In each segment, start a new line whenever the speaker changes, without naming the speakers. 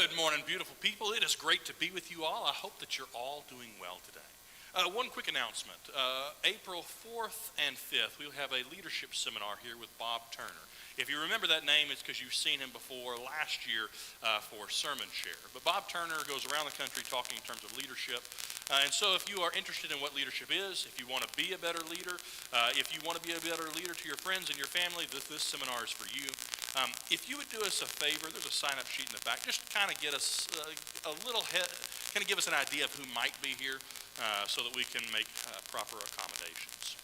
Good morning, beautiful people. It is great to be with you all. I hope that you're all doing well today. One quick announcement. April 4th and 5th, we'll have a leadership seminar here with Bob Turner. If you remember that name, it's because you've seen him before last year for Sermon Share. But Bob Turner goes around the country talking in terms of leadership. And so if you are interested in what leadership is, if you want to be a better leader, if you want to be a better leader to your friends and your family, this seminar is for you. If you would do us a favor, there's a sign-up sheet in the back. Just kind of get us kind of give us an idea of who might be here so that we can make proper accommodations.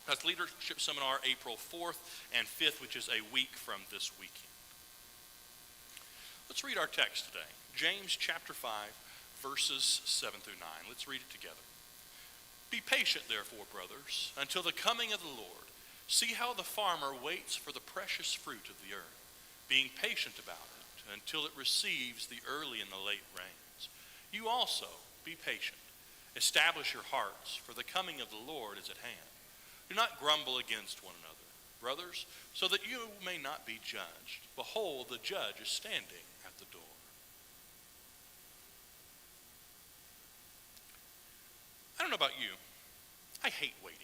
That's Leadership Seminar, April 4th and 5th, which is a week from this weekend. Let's read our text today. James chapter 5, verses 7 through 9. Let's read it together. Be patient, therefore, brothers, until the coming of the Lord. See how the farmer waits for the precious fruit of the earth, being patient about it until it receives the early and the late rains. You also be patient. Establish your hearts, for the coming of the Lord is at hand. Do not grumble against one another, brothers, so that you may not be judged. Behold, the judge is standing at the door. I don't know about you. I hate waiting.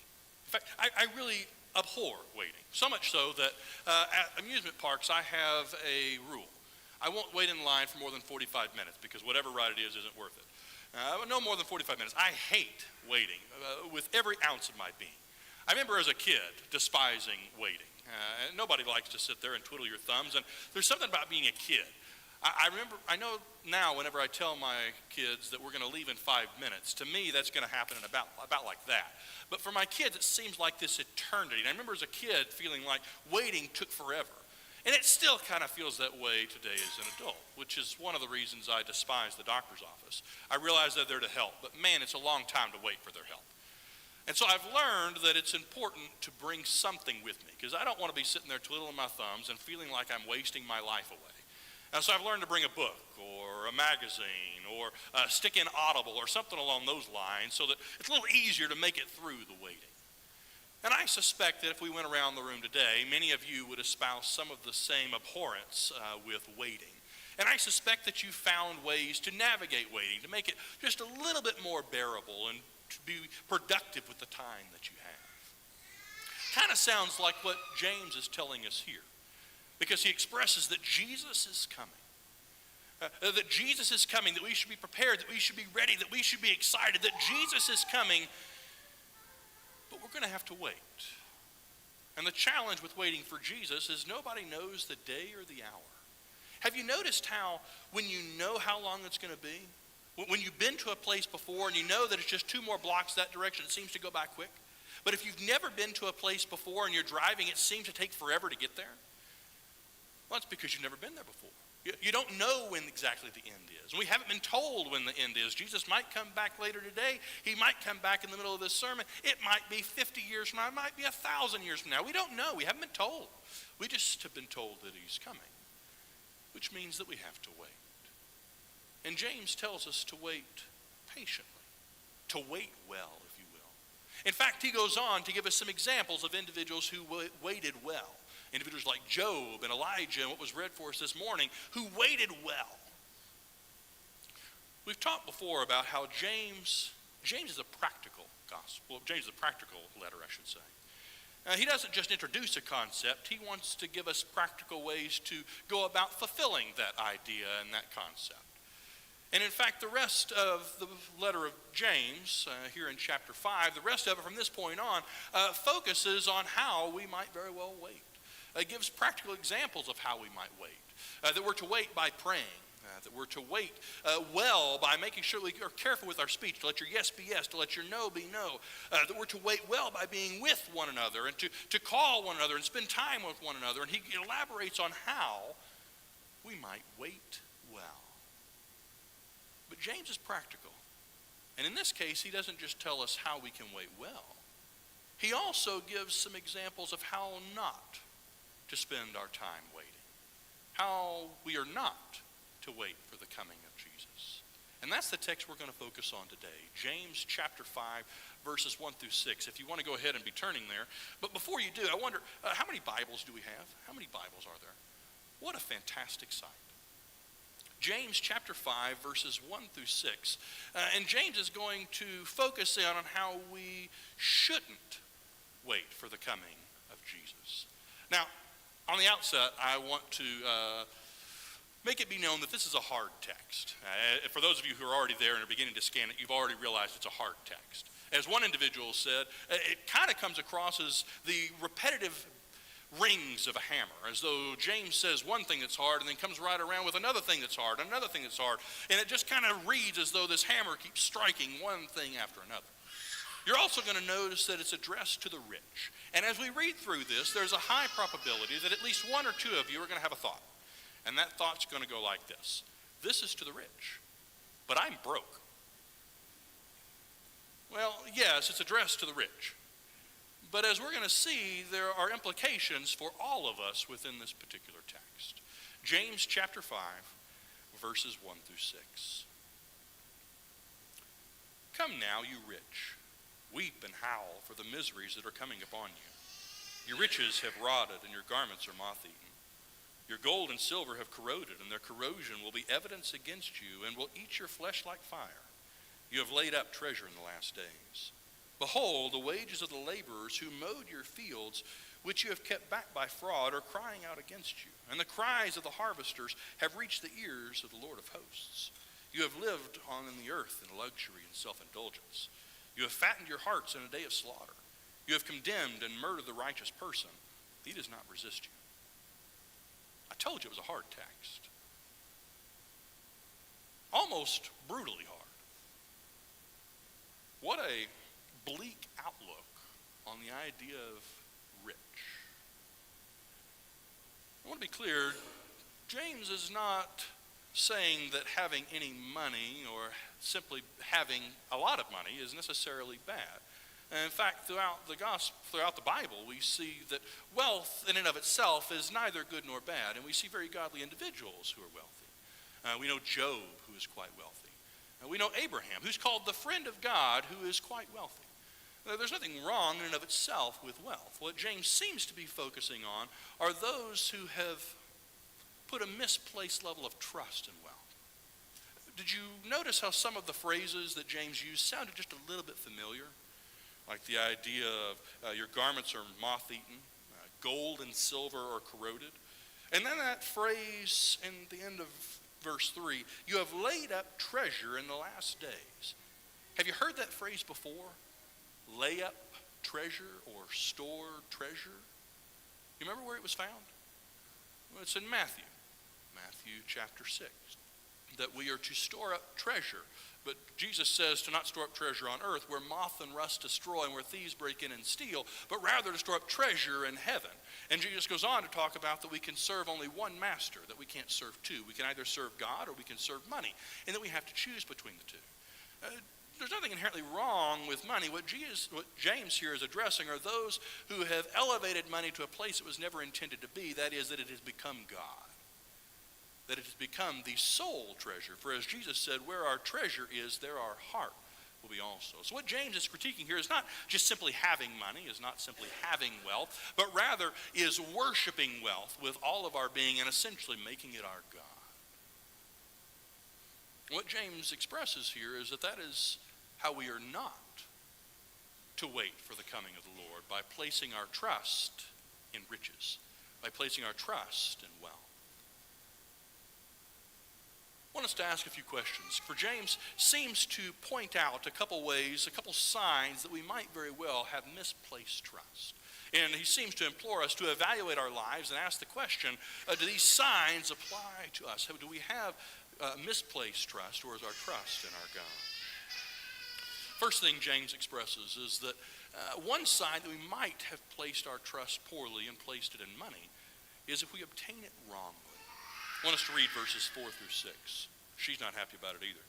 In fact, I really abhor waiting. So much so that at amusement parks, I have a rule. I won't wait in line for more than 45 minutes because whatever ride it is isn't worth it. No more than 45 minutes. I hate waiting with every ounce of my being. I remember as a kid despising waiting. Nobody likes to sit there and twiddle your thumbs, and there's something about being a kid. I know now whenever I tell my kids that we're going to leave in 5 minutes, to me that's going to happen in about like that. But for my kids, it seems like this eternity. And I remember as a kid feeling like waiting took forever. And it still kind of feels that way today as an adult, which is one of the reasons I despise the doctor's office. I realize that they're to help, but man, it's a long time to wait for their help. And so I've learned that it's important to bring something with me because I don't want to be sitting there twiddling my thumbs and feeling like I'm wasting my life away. And so I've learned to bring a book or a magazine or stick in Audible or something along those lines so that it's a little easier to make it through the waiting. And I suspect that if we went around the room today, many of you would espouse some of the same abhorrence with waiting. And I suspect that you found ways to navigate waiting, to make it just a little bit more bearable and to be productive with the time that you have. Kind of sounds like what James is telling us here, because he expresses that Jesus is coming. That Jesus is coming, that we should be prepared, that we should be ready, that we should be excited, that Jesus is coming, but we're going to have to wait. And the challenge with waiting for Jesus is nobody knows the day or the hour. Have you noticed how when you know how long it's going to be, when you've been to a place before and you know that it's just 2 more blocks that direction, it seems to go by quick? But if you've never been to a place before and you're driving, it seems to take forever to get there? Well, it's because you've never been there before. You don't know when exactly the end is. We haven't been told when the end is. Jesus might come back later today. He might come back in the middle of this sermon. It might be 50 years from now. It might be 1,000 years from now. We don't know. We haven't been told. We just have been told that he's coming, which means that we have to wait. And James tells us to wait patiently, to wait well, if you will. In fact, he goes on to give us some examples of individuals who waited well. Individuals like Job and Elijah and what was read for us this morning who waited well. We've talked before about how James is a practical gospel. Well, James is a practical letter, I should say. He doesn't just introduce a concept. He wants to give us practical ways to go about fulfilling that idea and that concept. And in fact, the rest of the letter of James, here in chapter 5, the rest of it from this point on, focuses on how we might very well wait. It gives practical examples of how we might wait. That we're to wait by praying. That we're to wait well by making sure we are careful with our speech, to let your yes be yes, to let your no be no. That we're to wait well by being with one another and to call one another and spend time with one another. And he elaborates on how we might wait well. But James is practical. And in this case, he doesn't just tell us how we can wait well. He also gives some examples of how not to spend our time waiting. How we are not to wait for the coming of Jesus. And that's the text we're going to focus on today. James chapter 5, verses 1 through 6. If you want to go ahead and be turning there. But before you do, I wonder, how many Bibles do we have? How many Bibles are there? What a fantastic sight. James chapter 5, verses 1 through 6. And James is going to focus in on how we shouldn't wait for the coming of Jesus. Now, on the outset, I want to make it be known that this is a hard text. For those of you who are already there and are beginning to scan it, you've already realized it's a hard text. As one individual said, it kind of comes across as the repetitive rings of a hammer, as though James says one thing that's hard and then comes right around with another thing that's hard, another thing that's hard, and it just kind of reads as though this hammer keeps striking one thing after another. You're also going to notice that it's addressed to the rich. And as we read through this, there's a high probability that at least one or two of you are going to have a thought. And that thought's going to go like this. This is to the rich, but I'm broke. Well, yes, it's addressed to the rich. But as we're going to see, there are implications for all of us within this particular text. James chapter 5, verses 1 through 6. Come now, you rich, weep and howl for the miseries that are coming upon you. Your riches have rotted, and your garments are moth-eaten. Your gold and silver have corroded, and their corrosion will be evidence against you, and will eat your flesh like fire. You have laid up treasure in the last days. Behold, the wages of the laborers who mowed your fields, which you have kept back by fraud, are crying out against you. And the cries of the harvesters have reached the ears of the Lord of hosts. You have lived on the earth in luxury and self-indulgence. You have fattened your hearts in a day of slaughter. You have condemned and murdered the righteous person. He does not resist you. I told you it was a hard text. Almost brutally hard. What a bleak outlook on the idea of rich. I want to be clear, James is not saying that having any money or simply having a lot of money is necessarily bad. And in fact, throughout the Bible, we see that wealth in and of itself is neither good nor bad, and we see very godly individuals who are wealthy. We know Job, who is quite wealthy. We know Abraham, who's called the friend of God, who is quite wealthy. There's nothing wrong in and of itself with wealth. What James seems to be focusing on are those who have put a misplaced level of trust in wealth. Did you notice how some of the phrases that James used sounded just a little bit familiar? Like the idea of your garments are moth-eaten, gold and silver are corroded. And then that phrase in the end of verse 3, you have laid up treasure in the last days. Have you heard that phrase before? Lay up treasure or store treasure? You remember where it was found? Well, it's in Matthew chapter 6, that we are to store up treasure. But Jesus says to not store up treasure on earth where moth and rust destroy and where thieves break in and steal, but rather to store up treasure in heaven. And Jesus goes on to talk about that we can serve only one master, that we can't serve two. We can either serve God or we can serve money, and that we have to choose between the two. There's nothing inherently wrong with money. What James here is addressing are those who have elevated money to a place it was never intended to be, that is, that it has become God. That it has become the sole treasure. For as Jesus said, where our treasure is, there our heart will be also. So what James is critiquing here is not just simply having money, is not simply having wealth, but rather is worshiping wealth with all of our being and essentially making it our God. What James expresses here is that is how we are not to wait for the coming of the Lord, by placing our trust in riches, by placing our trust in wealth. I want us to ask a few questions. For James seems to point out a couple ways, a couple signs that we might very well have misplaced trust. And he seems to implore us to evaluate our lives and ask the question, do these signs apply to us? Do we have misplaced trust, or is our trust in our God? First thing James expresses is that one sign that we might have placed our trust poorly and placed it in money is if we obtain it wrongly. I want us to read verses 4 through 6. She's not happy about it either.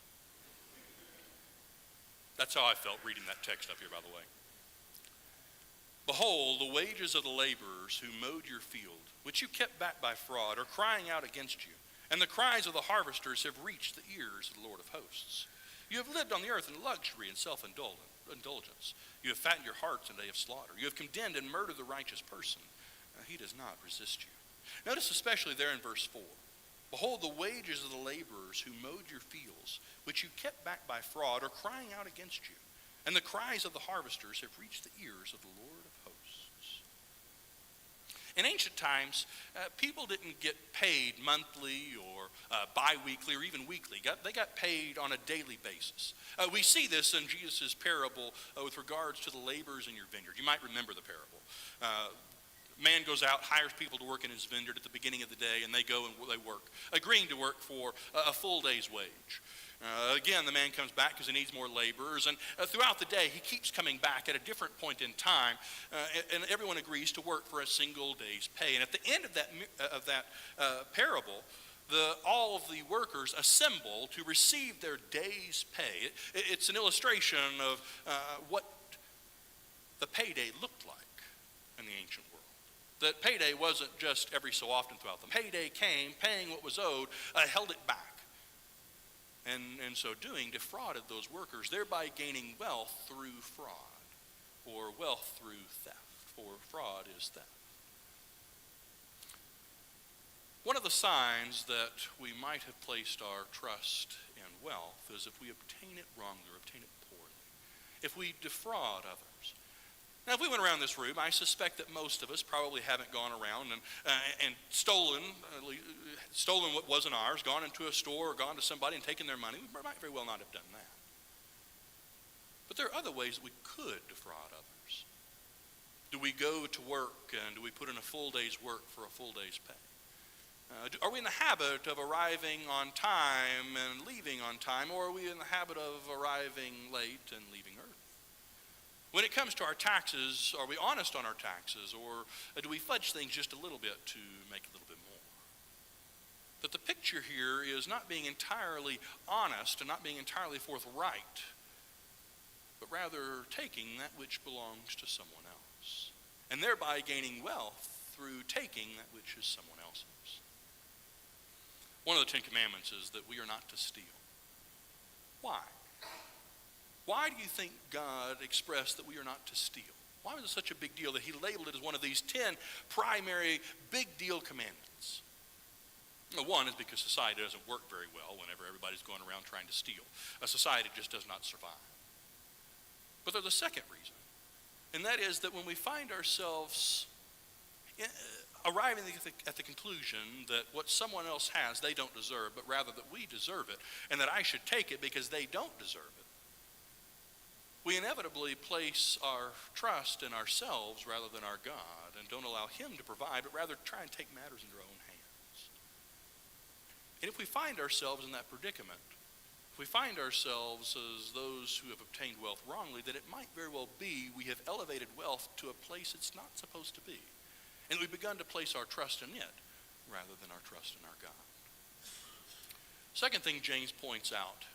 That's how I felt reading that text up here, by the way. Behold, the wages of the laborers who mowed your field, which you kept back by fraud, are crying out against you, and the cries of the harvesters have reached the ears of the Lord of hosts. You have lived on the earth in luxury and self-indulgence. You have fattened your hearts in a day of slaughter. You have condemned and murdered the righteous person. He does not resist you. Notice especially there in verse 4. Behold, the wages of the laborers who mowed your fields, which you kept back by fraud, are crying out against you. And the cries of the harvesters have reached the ears of the Lord of hosts. In ancient times, people didn't get paid monthly or bi-weekly or even weekly. They got paid on a daily basis. We see this in Jesus' parable with regards to the laborers in your vineyard. You might remember the parable. Man goes out, hires people to work in his vineyard at the beginning of the day, and they go and they work, agreeing to work for a full day's wage. Again, the man comes back because he needs more laborers, and throughout the day, he keeps coming back at a different point in time, and everyone agrees to work for a single day's pay. And at the end of that parable, all of the workers assemble to receive their day's pay. It's an illustration of what the payday looked like in the ancient world. That payday wasn't just every so often throughout the payday came, paying what was owed, held it back. And in so doing, defrauded those workers, thereby gaining wealth through fraud, or wealth through theft, for fraud is theft. One of the signs that we might have placed our trust in wealth is if we obtain it wrongly or obtain it poorly, if we defraud others. Now, if we went around this room, I suspect that most of us probably haven't gone around and stolen what wasn't ours, gone into a store or gone to somebody and taken their money. We might very well not have done that. But there are other ways that we could defraud others. Do we go to work and do we put in a full day's work for a full day's pay? Are we in the habit of arriving on time and leaving on time, or are we in the habit of arriving late and leaving early? When it comes to our taxes, are we honest on our taxes, or do we fudge things just a little bit to make a little bit more? That the picture here is not being entirely honest and not being entirely forthright, but rather taking that which belongs to someone else, and thereby gaining wealth through taking that which is someone else's. One of the Ten Commandments is that we are not to steal. Why? Why do you think God expressed that we are not to steal? Why was it such a big deal that he labeled it as one of these 10 primary big deal commandments? One is because society doesn't work very well whenever everybody's going around trying to steal. A society just does not survive. But there's a second reason, and that is that when we find ourselves arriving at the conclusion that what someone else has they don't deserve, but rather that we deserve it, and that I should take it because they don't deserve it, we inevitably place our trust in ourselves rather than our God, and don't allow him to provide, but rather try and take matters into our own hands. And if we find ourselves in that predicament, if we find ourselves as those who have obtained wealth wrongly, then it might very well be we have elevated wealth to a place it's not supposed to be. And we've begun to place our trust in it rather than our trust in our God. Second thing James points out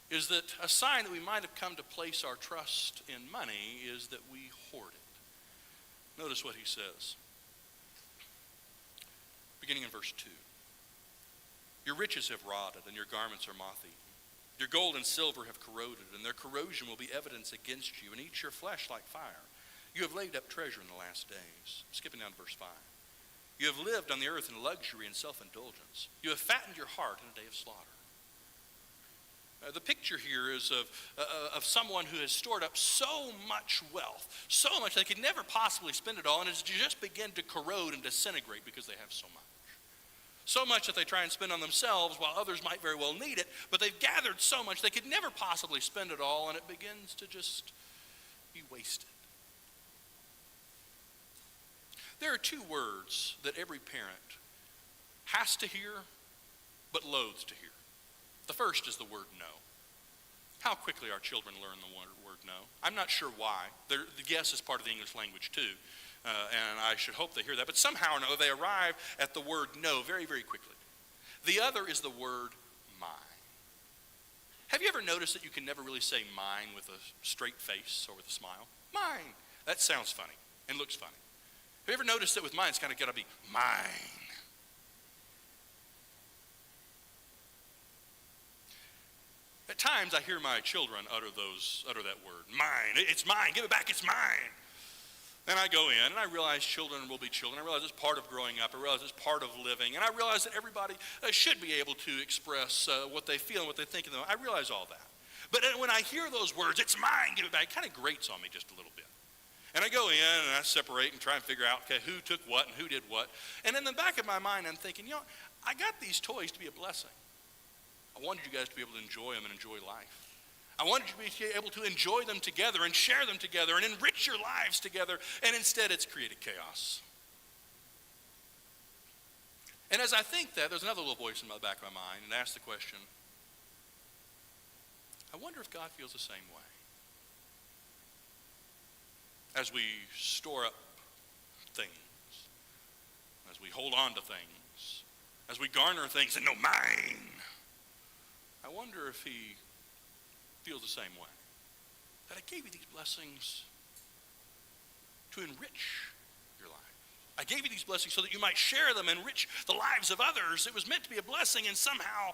is that a sign that we might have come to place our trust in money is that we hoard it. Notice what he says, beginning in verse 2. Your riches have rotted, and your garments are moth-eaten. Your gold and silver have corroded, and their corrosion will be evidence against you, and eat your flesh like fire. You have laid up treasure in the last days. Skipping down to verse 5. You have lived on the earth in luxury and self-indulgence. You have fattened your heart in a day of slaughter. The picture here is of someone who has stored up so much wealth, so much they could never possibly spend it all, and it's just begin to corrode and disintegrate because they have so much. So much that they try and spend on themselves while others might very well need it, but they've gathered so much they could never possibly spend it all, and it begins to just be wasted. There are two words that every parent has to hear but loathes to hear. The first is the word no. How quickly our children learn the word no. I'm not sure why. The yes is part of the English language too, and I should hope they hear that. But somehow or another, they arrive at the word no very, very quickly. The other is the word mine. Have you ever noticed that you can never really say mine with a straight face or with a smile? Mine. That sounds funny and looks funny. Have you ever noticed that with mine, it's kind of got to be mine? At times, I hear my children utter that word, mine. It's mine. Give it back. It's mine. And I go in, and I realize children will be children. I realize it's part of growing up. I realize it's part of living. And I realize that everybody should be able to express what they feel and what they think. I realize all that. But when I hear those words, it's mine, give it back, it kind of grates on me just a little bit. And I go in, and I separate and try and figure out, okay, who took what and who did what. And in the back of my mind, I'm thinking, I got these toys to be a blessing. I wanted you guys to be able to enjoy them and enjoy life. I wanted you to be able to enjoy them together and share them together and enrich your lives together, and instead it's created chaos. And as I think that, there's another little voice in the back of my mind and asks the question, I wonder if God feels the same way. As we store up things, as we hold on to things, as we garner things and know mine, I wonder if he feels the same way. That I gave you these blessings to enrich your life. I gave you these blessings so that you might share them and enrich the lives of others. It was meant to be a blessing, and somehow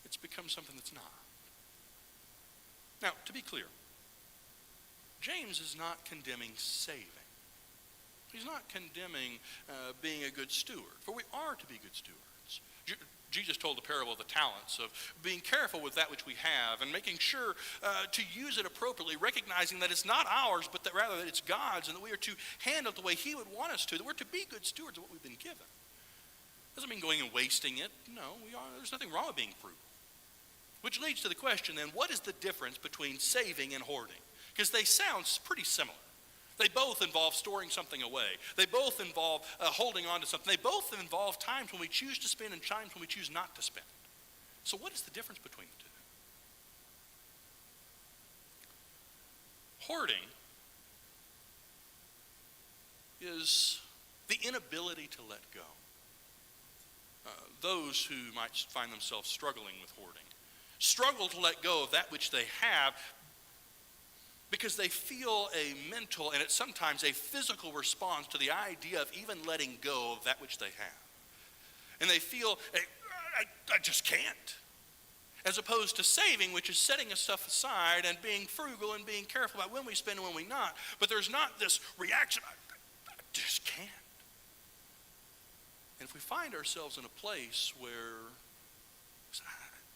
it's become something that's not. Now, to be clear, James is not condemning saving. He's not condemning being a good steward, for we are to be good stewards. Jesus told the parable of the talents, of being careful with that which we have and making sure to use it appropriately, recognizing that it's not ours, but that rather that it's God's, and that we are to handle it the way he would want us to, that we're to be good stewards of what we've been given. Doesn't mean going and wasting it. No, there's nothing wrong with being frugal. Which leads to the question then, what is the difference between saving and hoarding? Because they sound pretty similar. They both involve storing something away. They both involve holding on to something. They both involve times when we choose to spend and times when we choose not to spend. So what is the difference between the two? Hoarding is the inability to let go. Those who might find themselves struggling with hoarding struggle to let go of that which they have because they feel a mental and sometimes a physical response to the idea of even letting go of that which they have. And they feel, I just can't. As opposed to saving, which is setting stuff aside and being frugal and being careful about when we spend and when we not. But there's not this reaction, I just can't. And if we find ourselves in a place where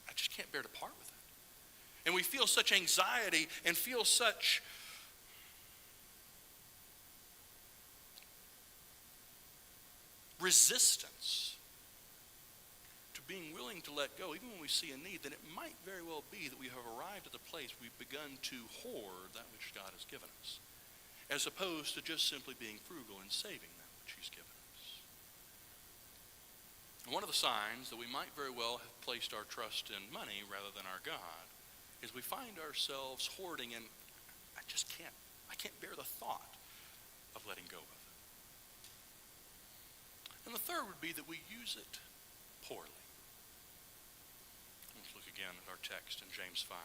I just can't bear to part with it, and we feel such anxiety and feel such resistance to being willing to let go, even when we see a need, then it might very well be that we have arrived at the place we've begun to hoard that which God has given us, as opposed to just simply being frugal and saving that which he's given us. And one of the signs that we might very well have placed our trust in money rather than our God is we find ourselves hoarding, and I can't bear the thought of letting go of it. And the third would be that we use it poorly. Let's look again at our text in James 5.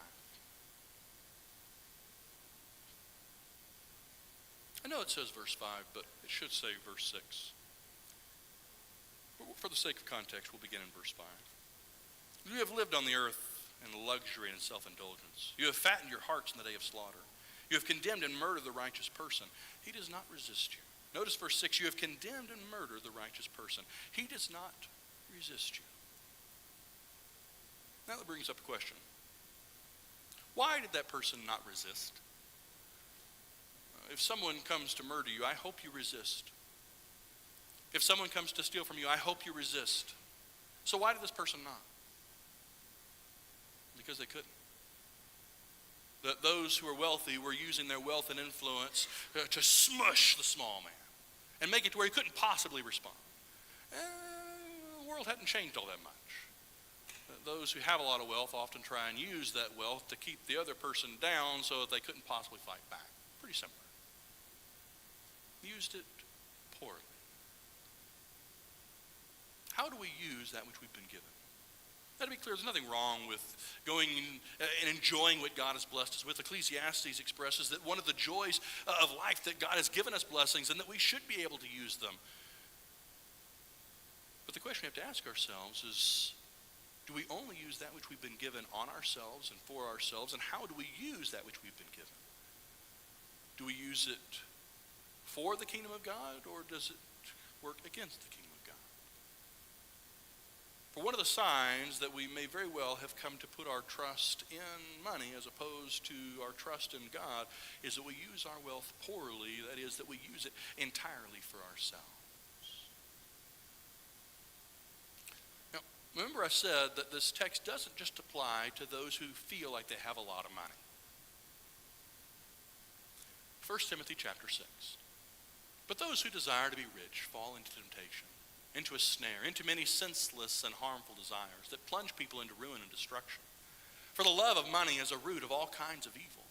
I know it says verse 5, but it should say verse 6. But for the sake of context, we'll begin in verse 5. You have lived on the earth in luxury and self-indulgence. You have fattened your hearts in the day of slaughter. You have condemned and murdered the righteous person. He does not resist you. Notice verse 6, you have condemned and murdered the righteous person. He does not resist you. Now that brings up a question. Why did that person not resist? If someone comes to murder you, I hope you resist. If someone comes to steal from you, I hope you resist. So why did this person not? Because they couldn't. That those who are wealthy were using their wealth and influence to smush the small man and make it to where he couldn't possibly respond. The world hadn't changed all that much. Those who have a lot of wealth often try and use that wealth to keep the other person down so that they couldn't possibly fight back. Pretty similar. Used it poorly. How do we use that which we've been given? Now, to be clear, there's nothing wrong with going and enjoying what God has blessed us with. Ecclesiastes expresses that one of the joys of life that God has given us blessings and that we should be able to use them. But the question we have to ask ourselves is, do we only use that which we've been given on ourselves and for ourselves? And how do we use that which we've been given? Do we use it for the kingdom of God, or does it work against the kingdom of God? For one of the signs that we may very well have come to put our trust in money as opposed to our trust in God is that we use our wealth poorly. That is, that we use it entirely for ourselves. Now, remember I said that this text doesn't just apply to those who feel like they have a lot of money. 1 Timothy chapter 6. But those who desire to be rich fall into temptation, into a snare, into many senseless and harmful desires that plunge people into ruin and destruction. For the love of money is a root of all kinds of evil.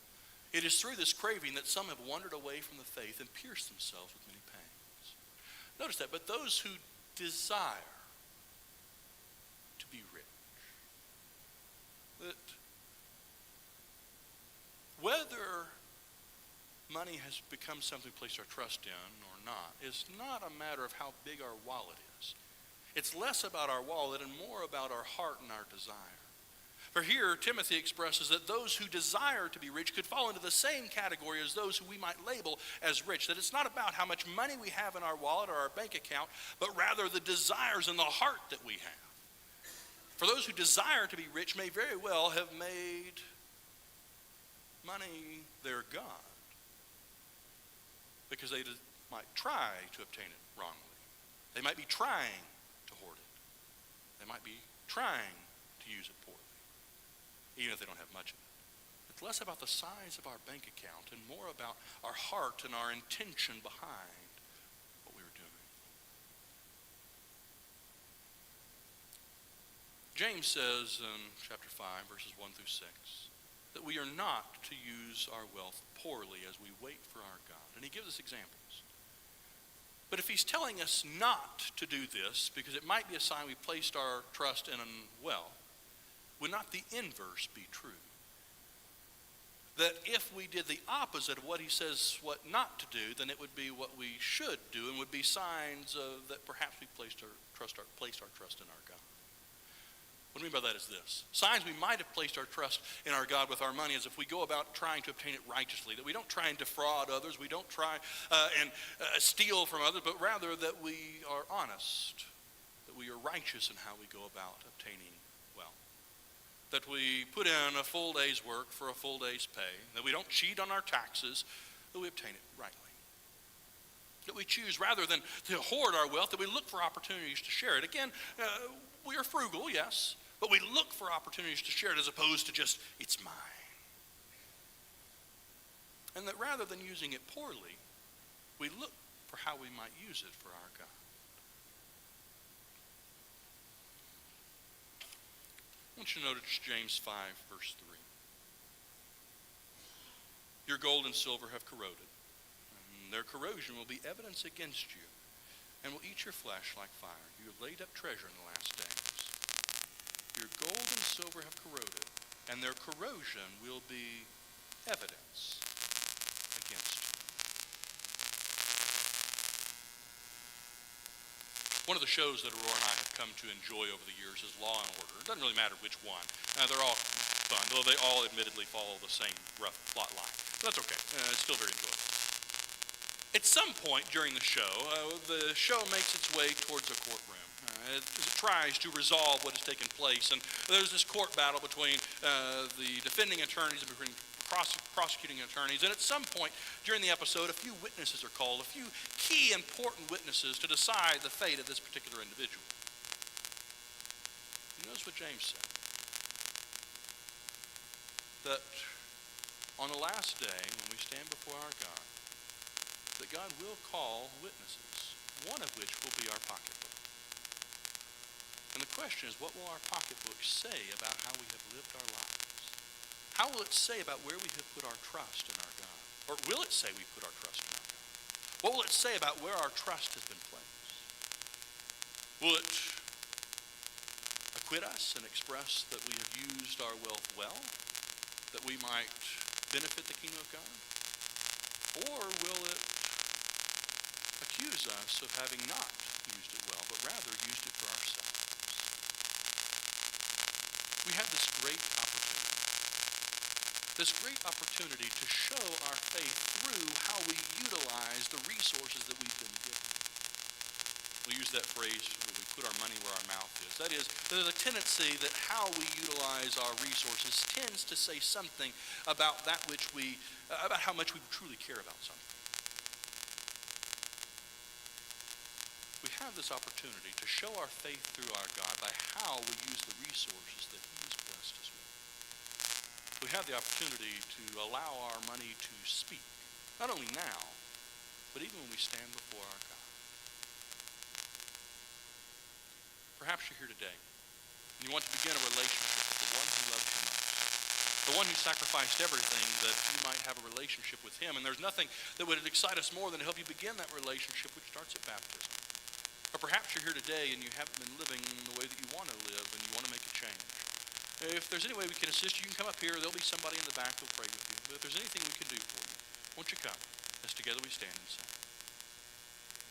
It is through this craving that some have wandered away from the faith and pierced themselves with many pangs. Notice that, but those who desire to be rich. That whether money has become something we place our trust in or not is not a matter of how big our wallet is. It's less about our wallet and more about our heart and our desire. For here, Timothy expresses that those who desire to be rich could fall into the same category as those who we might label as rich. That it's not about how much money we have in our wallet or our bank account, but rather the desires in the heart that we have. For those who desire to be rich may very well have made money their God, because they might try to obtain it wrongly. They might be trying to hoard it. They might be trying to use it poorly, even if they don't have much of it. It's less about the size of our bank account and more about our heart and our intention behind what we were doing. James says in chapter 5, verses 1 through 6, that we are not to use our wealth poorly as we wait for our God. And he gives us examples. But if he's telling us not to do this, because it might be a sign we placed our trust in wealth, would not the inverse be true? That if we did the opposite of what he says what not to do, then it would be what we should do and would be signs of that perhaps we placed our trust in our God. What I mean by that is this. Signs we might have placed our trust in our God with our money is if we go about trying to obtain it righteously, that we don't try and defraud others, we don't try and steal from others, but rather that we are honest, that we are righteous in how we go about obtaining wealth. That we put in a full day's work for a full day's pay, that we don't cheat on our taxes, that we obtain it rightly. That we choose, rather than to hoard our wealth, that we look for opportunities to share it. Again, we are frugal, yes, but we look for opportunities to share it as opposed to just, it's mine. And that rather than using it poorly, we look for how we might use it for our God. I want you to notice James 5, verse 3. Your gold and silver have corroded, and their corrosion will be evidence against you, and will eat your flesh like fire. You have laid up treasure in the last days. Your gold and silver have corroded, and their corrosion will be evidence against you. One of the shows that Aurora and I have come to enjoy over the years is Law and Order. It doesn't really matter which one. They're all fun, though they all admittedly follow the same rough plot line. But that's okay. It's still very enjoyable. At some point during the show makes its way towards a courtroom as it tries to resolve what has taken place. And there's this court battle between the defending attorneys and between prosecuting attorneys. And at some point during the episode, a few witnesses are called, a few key important witnesses to decide the fate of this particular individual. You notice what James said. That on the last day, when we stand before our God, that God will call witnesses, one of which will be our pocketbook. And the question is, what will our pocketbook say about how we have lived our lives? How will it say about where we have put our trust in our God? Or will it say we put our trust in our God? What will it say about where our trust has been placed? Will it acquit us and express that we have used our wealth well, that we might benefit the kingdom of God? Or will it accuse us of having not used it well, but rather used it for ourselves? We have this great opportunity this great opportunity to show our faith through how we utilize the resources that we've been given. We use that phrase where we put our money where our mouth is. That is, there's a tendency that how we utilize our resources tends to say something about about how much we truly care about something. We have this opportunity to show our faith through our God by how we use the resources that He has blessed us with. We have the opportunity to allow our money to speak, not only now, but even when we stand before our God. Perhaps you're here today, and you want to begin a relationship with the one who loves you most, the one who sacrificed everything that you might have a relationship with Him. And there's nothing that would excite us more than to help you begin that relationship, which starts at baptism. Or perhaps you're here today and you haven't been living the way that you want to live and you want to make a change. If there's any way we can assist you, you can come up here. There'll be somebody in the back who'll pray with you. But if there's anything we can do for you, won't you come as together we stand and sing.